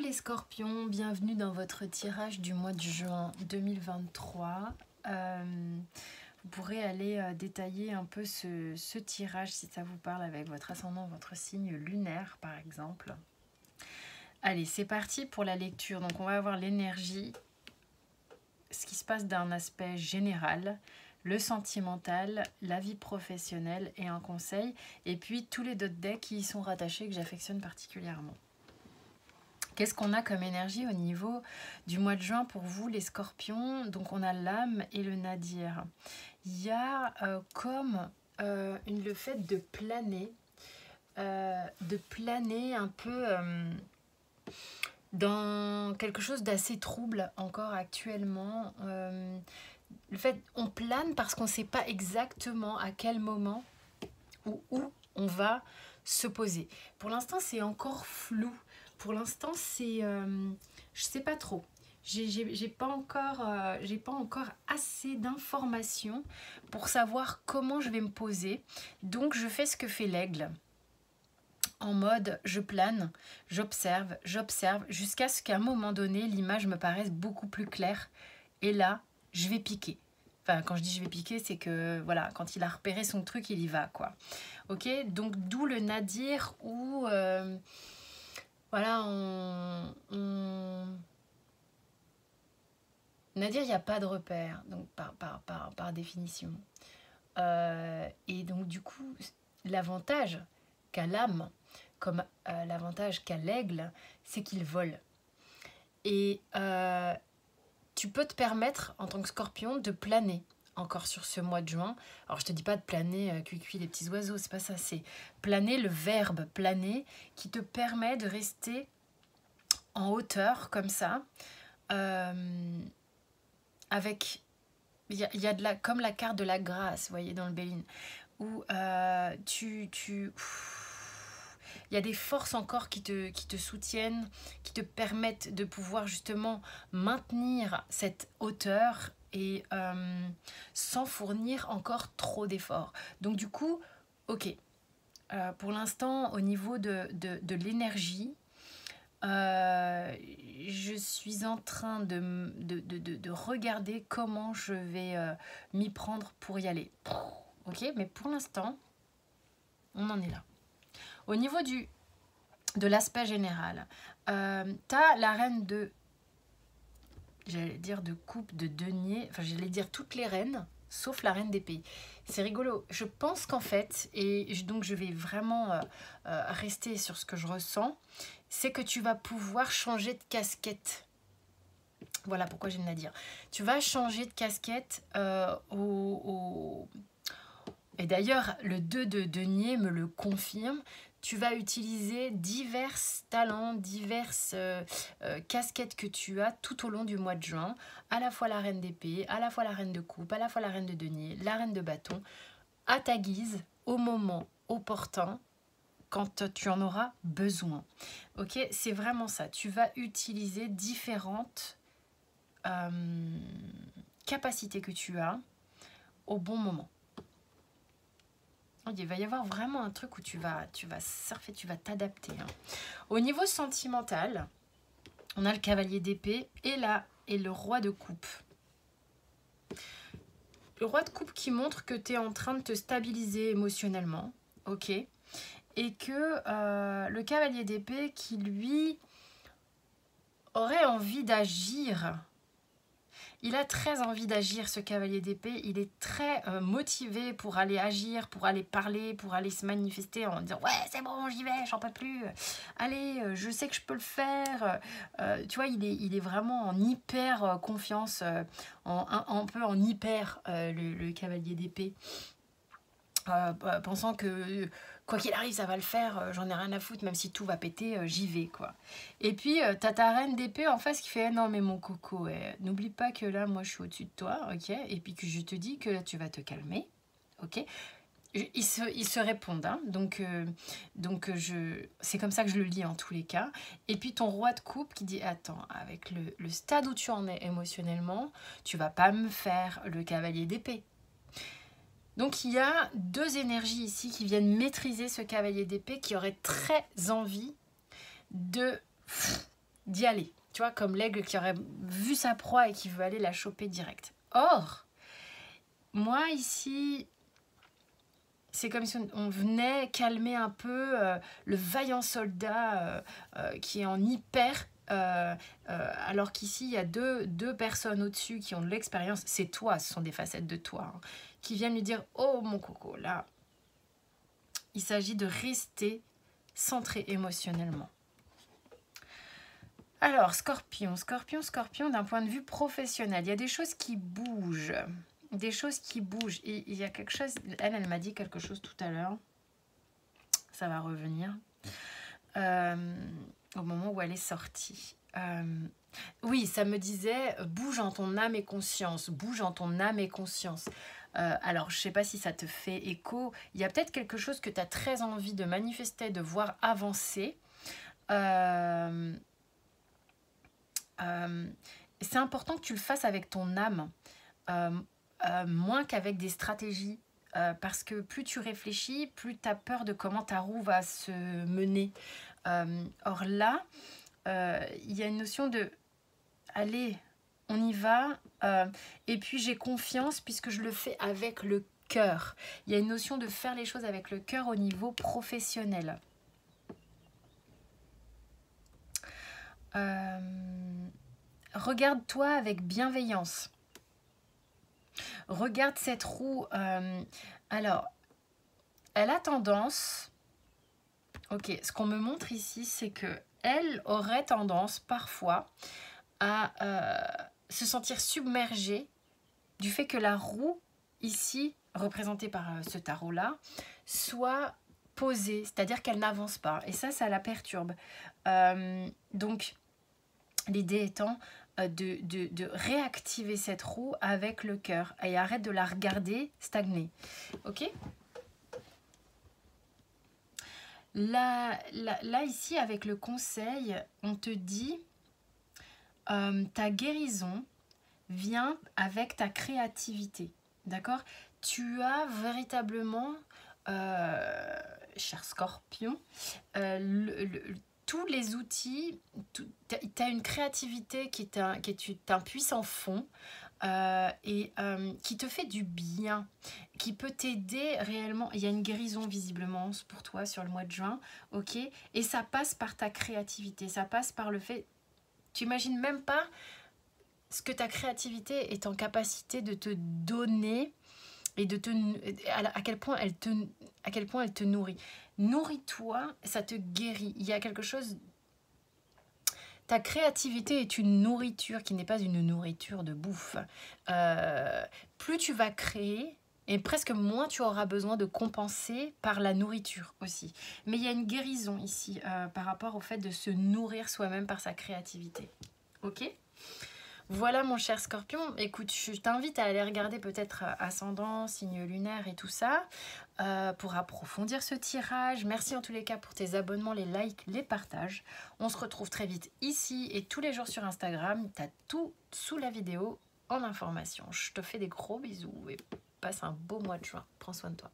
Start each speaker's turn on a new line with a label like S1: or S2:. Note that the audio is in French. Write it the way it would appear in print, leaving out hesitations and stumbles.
S1: les scorpions, bienvenue dans votre tirage du mois de juin 2023. Vous pourrez aller détailler un peu ce tirage si ça vous parle avec votre ascendant, votre signe lunaire par exemple. Allez, c'est parti pour la lecture. Donc on va avoir l'énergie, ce qui se passe d'un aspect général, le sentimental, la vie professionnelle et un conseil, et puis tous les autres decks qui y sont rattachés que j'affectionne particulièrement. Qu'est-ce qu'on a comme énergie au niveau du mois de juin pour vous les scorpions? Donc on a l'âme et le nadir. Il y a comme le fait de planer un peu dans quelque chose d'assez trouble encore actuellement. Le fait on plane parce qu'on ne sait pas exactement à quel moment ou où on va se poser. Pour l'instant c'est encore flou. Pour l'instant, c'est, je sais pas trop. J'ai pas encore assez d'informations pour savoir comment je vais me poser. Donc, je fais ce que fait l'aigle. En mode, je plane, j'observe, jusqu'à ce qu'à un moment donné, l'image me paraisse beaucoup plus claire. Et là, je vais piquer. Enfin, quand je dis je vais piquer, c'est que, voilà, quand il a repéré son truc, il y va, quoi. Ok, donc d'où le nadir où... voilà, nadir, il n'y a pas de repère, donc par définition. Et donc, du coup, l'avantage qu'a l'âme, comme l'avantage qu'a l'aigle, c'est qu'il vole. Et tu peux te permettre, en tant que scorpion, de planer encore sur ce mois de juin. Alors, je te dis pas de planer, cuicui, les petits oiseaux, c'est pas ça, c'est planer, le verbe planer, qui te permet de rester en hauteur, comme ça, avec... Il y a de la, comme la carte de la grâce, vous voyez, dans le Béline, où il y a des forces encore qui te soutiennent, qui te permettent de pouvoir justement maintenir cette hauteur et sans fournir encore trop d'efforts. Donc du coup, ok, pour l'instant, au niveau de l'énergie, je suis en train de regarder comment je vais m'y prendre pour y aller. Ok, mais pour l'instant, on en est là. Au niveau de l'aspect général, t'as la reine de... J'allais dire de coupe, de denier, enfin j'allais dire toutes les reines, sauf la reine d'épée. C'est rigolo. Je pense qu'en fait, et donc je vais vraiment rester sur ce que je ressens, c'est que tu vas pouvoir changer de casquette. Voilà pourquoi j'aime la dire. Tu vas changer de casquette Et d'ailleurs, le 2 de denier me le confirme. Tu vas utiliser divers talents, diverses casquettes que tu as tout au long du mois de juin. À la fois la reine d'épée, à la fois la reine de coupe, à la fois la reine de denier, la reine de bâton, à ta guise, au moment opportun, quand tu en auras besoin. Ok, c'est vraiment ça. Tu vas utiliser différentes capacités que tu as au bon moment. Il va y avoir vraiment un truc où tu vas surfer, tu vas t'adapter. Hein. Au niveau sentimental, on a le cavalier d'épée et le roi de coupe. Le roi de coupe qui montre que tu es en train de te stabiliser émotionnellement. Ok. Et que le cavalier d'épée qui, lui, aurait envie d'agir. Il a très envie d'agir, ce cavalier d'épée. Il est très motivé pour aller agir, pour aller parler, pour aller se manifester en disant « Ouais, c'est bon, j'y vais, j'en peux plus. Allez, je sais que je peux le faire. » Tu vois, il est vraiment en hyper confiance, un peu en hyper, le cavalier d'épée. Pensant que quoi qu'il arrive ça va le faire, j'en ai rien à foutre, même si tout va péter, j'y vais quoi. Et puis t'as ta reine d'épée en face qui fait non mais mon coco, n'oublie pas que là moi je suis au-dessus de toi, ok, et puis que je te dis que tu vas te calmer, ok. Ils se répondent, hein. Donc c'est comme ça que je le lis en tous les cas. Et puis ton roi de coupe qui dit attends, avec le stade où tu en es émotionnellement, tu vas pas me faire le cavalier d'épée. Donc il y a deux énergies ici qui viennent maîtriser ce cavalier d'épée qui aurait très envie de d'y aller. Tu vois, comme l'aigle qui aurait vu sa proie et qui veut aller la choper direct. Or, moi ici, c'est comme si on venait calmer un peu le vaillant soldat qui est en hyper, alors qu'ici, il y a deux personnes au-dessus qui ont de l'expérience. C'est toi, ce sont des facettes de toi, hein, qui viennent lui dire « Oh mon coco, là, il s'agit de rester centré émotionnellement. » Alors, Scorpion, d'un point de vue professionnel, il y a des choses qui bougent. Des choses qui bougent. Et il y a quelque chose, elle m'a dit quelque chose tout à l'heure. Ça va revenir. Au moment où elle est sortie. Oui, ça me disait, bouge en ton âme et conscience. Bouge en ton âme et conscience. Alors, je ne sais pas si ça te fait écho. Il y a peut-être quelque chose que tu as très envie de manifester, de voir avancer. C'est important que tu le fasses avec ton âme, moins qu'avec des stratégies, parce que plus tu réfléchis, plus tu as peur de comment ta roue va se mener. Or là, il y a une notion de « allez, on y va, et puis j'ai confiance puisque je le fais avec le cœur ». Il y a une notion de faire les choses avec le cœur au niveau professionnel. Regarde-toi avec bienveillance. Regarde cette roue. Alors, elle a tendance... Ok, ce qu'on me montre ici, c'est que elle aurait tendance parfois à se sentir submergée du fait que la roue, ici, représentée par ce tarot-là, soit posée, c'est-à-dire qu'elle n'avance pas. Et ça la perturbe. Donc, l'idée étant de réactiver cette roue avec le cœur et arrête de la regarder stagner. Ok ? Là, ici, avec le conseil, on te dit ta guérison vient avec ta créativité. D'accord ? Tu as véritablement, cher Scorpion, tous les outils, tu as une créativité qui est un puissant fond et qui te fait du bien, qui peut t'aider réellement. Il y a une guérison visiblement pour toi sur le mois de juin, ok ? Et ça passe par ta créativité, ça passe par le fait, tu n'imagines même pas ce que ta créativité est en capacité de te donner et à quel point elle te nourrit. Nourris-toi, ça te guérit. Il y a quelque chose... Ta créativité est une nourriture qui n'est pas une nourriture de bouffe. Plus tu vas créer, et presque moins tu auras besoin de compenser par la nourriture aussi. Mais il y a une guérison ici par rapport au fait de se nourrir soi-même par sa créativité. Ok ? Voilà mon cher Scorpion, écoute, je t'invite à aller regarder peut-être ascendant, signe lunaire et tout ça pour approfondir ce tirage. Merci en tous les cas pour tes abonnements, les likes, les partages. On se retrouve très vite ici et tous les jours sur Instagram. Tu as tout sous la vidéo en information. Je te fais des gros bisous et passe un beau mois de juin. Prends soin de toi.